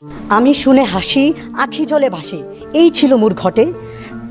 আমি শুনে হাসি, আখি জলে ভাসে, এই ছিল মোর ঘটে।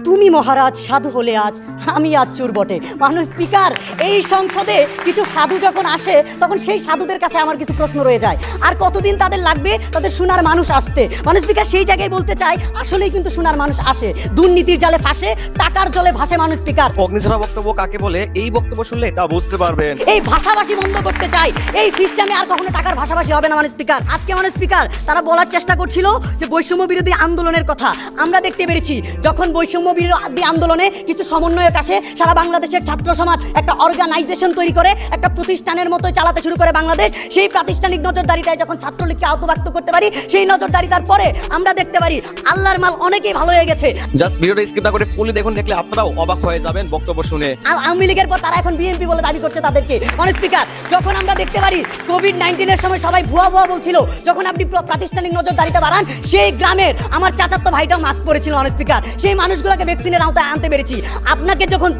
তুমি মহারাজ সাধু হলে আজ, আমি আজ চোর বটে। মানুষ স্পিকার, এই সংসদে কিছু সাধু যখন আসে তখন সেই সাধুদের কাছে আমার কিছু প্রশ্ন রয়ে যায়। আর কতদিন তাদের লাগবে তাদের শোনার মানুষ আসতে? মানুষ স্পিকার সেই জায়গায় বলতে চাই, আসলেই কিন্তু শোনার মানুষ আসে। দুর্নীতির জালে ফাঁসে, টাকার জলে ভাসে মানুষ স্পিকার। অগ্নিছড়া বক্তব্য কাকে বলে এই বক্তব্য শুনলে তা বুঝতে পারবেন। এই ভাষাভাষী বন্ধ করতে চাই, এই সিস্টেমে আর কখনো টাকার ভাষাভাষী হবে না মানুষ স্পিকার। আজকে মানুষ স্পিকার তারা বলার চেষ্টা করছিল যে বৈষম্য বিরোধী আন্দোলনের কথা। আমরা দেখতে পেরেছি যখন বৈষম্য বিরোধী আন্দোলনে কিছু সমন্বয়ক আসে, সারা বাংলাদেশের ছাত্র সমাজ একটা অর্গানাইজেশন তৈরি করে একটা প্রতিষ্ঠানের মতো চালাতে শুরু করে বাংলাদেশ। সেই প্রাতিষ্ঠানিক নজরদারিতায় যখন ছাত্রলীগকে আওতাভুক্ত করতে পারি, সেই নজরদারিতার পরে আমরা দেখতে পারি আল্লাহর মাল অনেকেই ভালো হয়ে গেছে। জাস্ট ভিডিওটা স্কিপ না করে ফুলি দেখুন, দেখলে আপনারাও অবাক হয়ে যাবেন বক্তব্য শুনে। আওয়ামী লীগের পর তারা এখন বিএনপি বলে দাবি করছে তাদেরকে। মানুষ স্পিকার, যখন আমরা দেখতে পারি কোভিড-19 সময় সবাই ভুয়া বলছিল, যখন আপনি প্রাতিষ্ঠানিক নজরদারিতা বাড়ান, সেই গ্রামের আমার চাচাতো ভাইটাও মাস্ক পরেছিল মানুষ স্পিকার। সেই মানুষগুলোকে ভ্যাকসিনের আওতায় আনতে পেরেছি। আপনাকে যখন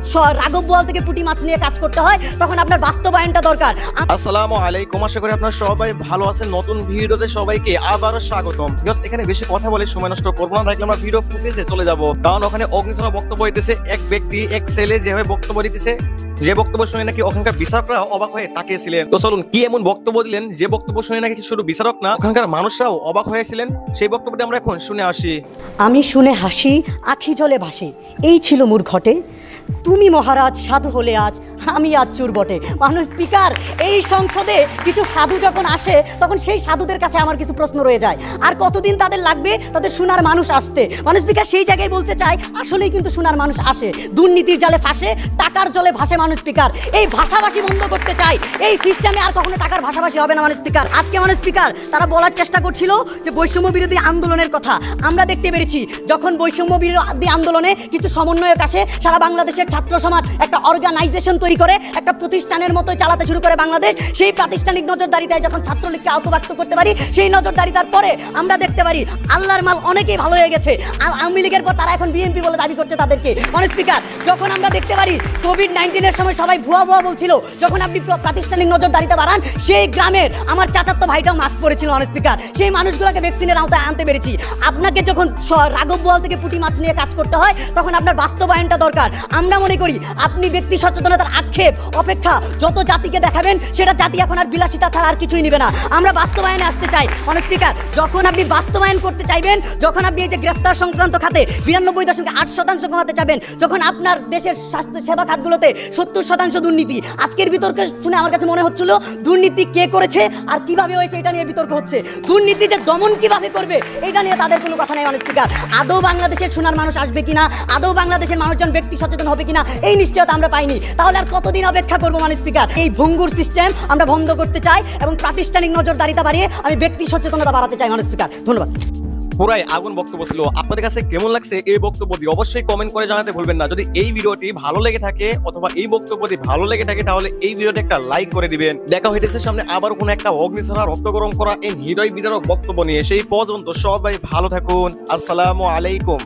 রাঘব বোয়াল থেকে পুঁটি মাছ নিয়ে কাজ করতে হয়, তখন আপনার বাস্তবায়নটা দরকার। আসসালামু আলাইকুম, আশা করি আপনারা সবাই ভালো আছেন। নতুন ভিডিওতে সবাইকে আবারও স্বাগতম। জাস্ট এখানে বেশি কথা বলে সময় নষ্ট করবো না, দেখলে আমরা ভিডিও ফুটেজে চলে যাব। কারণ ওখানে অগ্নিছড়া বক্তব্য দিতেছে এক ব্যক্তি, এক ছেলে যেভাবে বক্তব্য দিতেছে, যে বক্তব্য শুনে নাকি ওখানকার বিচারকরা অবাক হয়ে তাকিয়েছিলেন। তো চলুন কি এমন বক্তব্য দিলেন যে বক্তব্য শুনে নাকি শুধু বিচারক না, ওখানকার মানুষরাও অবাক হয়েছিলেন, সেই বক্তব্যটি আমরা এখন শুনে আসি। আমি শুনে হাসি, আখি জলে ভাসে, এই ছিল মোর ঘটে। তুমি মহারাজ সাধু হলে আজ, আমি আজ চোর বটে। মানুষ স্পিকার, এই সংসদে কিছু সাধু যখন আসে তখন সেই সাধুদের কাছে আমার কিছু প্রশ্ন রয়ে যায়। আর কতদিন তাদের লাগবে তাদের শোনার মানুষ আসতে? মানুষ স্পিকার সেই জায়গায় বলতে চাই, আসলেই কিন্তু শোনার মানুষ আসে। দুর্নীতির জালে ফাঁসে, টাকার জলে ভাসে মানুষ স্পিকার। এই ভাষাভাষী বন্ধ করতে চাই, এই সিস্টেমে আর কখনো টাকার ভাষাভাষী হবে না মানুষ স্পিকার। আজকে মানুষ স্পিকার তারা বলার চেষ্টা করছিল যে বৈষম্য বিরোধী আন্দোলনের কথা। আমরা দেখতে পেরেছি যখন বৈষম্য বিরোধী আন্দোলনে কিছু সমন্বয়ক আসে, সারা বাংলাদেশের ছাত্র সমাজ একটা অর্গানাইজেশন তৈরি করে একটা প্রতিষ্ঠানের মতো চালাতে শুরু করে বাংলাদেশ। সেই প্রাতিষ্ঠানিক নজরদারিতায় যখন ছাত্রলীগকে আওতাভুক্ত করতে পারি, সেই নজরদারিতার পরে আমরা দেখতে পারি আল্লাহর মাল অনেকেই ভালো হয়ে গেছে। আওয়ামী লীগের পর তারা এখন বিএনপি বলে দাবি করছে তাদেরকে। মানুষ স্পিকার, যখন আমরা দেখতে পারি কোভিড-19 সময় সবাই ভুয়া বলছিল, যখন আপনি প্রাতিষ্ঠানিক নজরদারিতা বাড়ান, সেই গ্রামের আমার চাচাতো ভাইটাও মাস্ক পরেছিল মানুষ স্পিকার। সেই মানুষগুলোকে ভ্যাকসিনের আওতায় আনতে পেরেছি। আপনাকে যখন রাঘব বোয়াল থেকে পুঁটি মাছ নিয়ে কাজ করতে হয়, তখন আপনার বাস্তবায়নটা দরকার। আমরা মনে করি আপনি ব্যক্তি সচেতনতার আক্ষেপ অপেক্ষা যত জাতিকে দেখাবেন, সেটা জাতি এখন আর বিলাসিতা ছাড়া আর কিছুই নিবে না। আমরা বাস্তবায়নে আসতে চাই মানুষ স্পিকার। যখন আপনি বাস্তবায়ন করতে চাইবেন, যখন আপনি এই যে গ্রেফতার সংক্রান্ত খাতে 92.8% কমাতে চাইবেন, যখন আপনার দেশের স্বাস্থ্য সেবা খাতগুলোতে 70% দুর্নীতি, আজকের বিতর্কে শুনে আমার কাছে মনে হচ্ছিল দুর্নীতি কে করেছে আর কিভাবে হয়েছে এটা নিয়ে বিতর্ক হচ্ছে। দুর্নীতি যে দমন কিভাবে করবে এটা নিয়ে তাদের কোনো কথা নেই মানুষ স্পিকার। আদৌ বাংলাদেশের শোনার মানুষ আসবে কিনা, আদৌ বাংলাদেশের মানুষজন ব্যক্তি সচেতন হবে কিনা, এই নিশ্চয়তা আমরা পাইনি। তাহলে আর কতদিন অপেক্ষা করবো মানুষ স্পিকার? এই ভঙ্গুর সিস্টেম আমরা বন্ধ করতে চাই এবং প্রাতিষ্ঠানিক নজরদারিতা বাড়িয়ে আমি ব্যক্তি সচেতনতা বাড়াতে চাই মানুষ স্পিকার। ধন্যবাদ। পুরাই আগুন বক্তব্য ছিল। আপনাদের কাছে কেমন লাগছে এই বক্তব্যটি অবশ্যই কমেন্ট করে জানাতে ভুলবেন না। যদি এই ভিডিওটি ভালো লেগে থাকে অথবা এই বক্তব্যটি ভালো লেগে থাকে, তাহলে এই ভিডিওতে একটা লাইক করে দিবেন। দেখা হইতেছে সামনে আবার কোনো একটা অগ্নিছড়া রক্ত গরম করা এই হৃদয় বিদারক বক্তব্য নিয়ে। সেই পর্যন্ত সবাই ভালো থাকুন। আসসালামু আলাইকুম।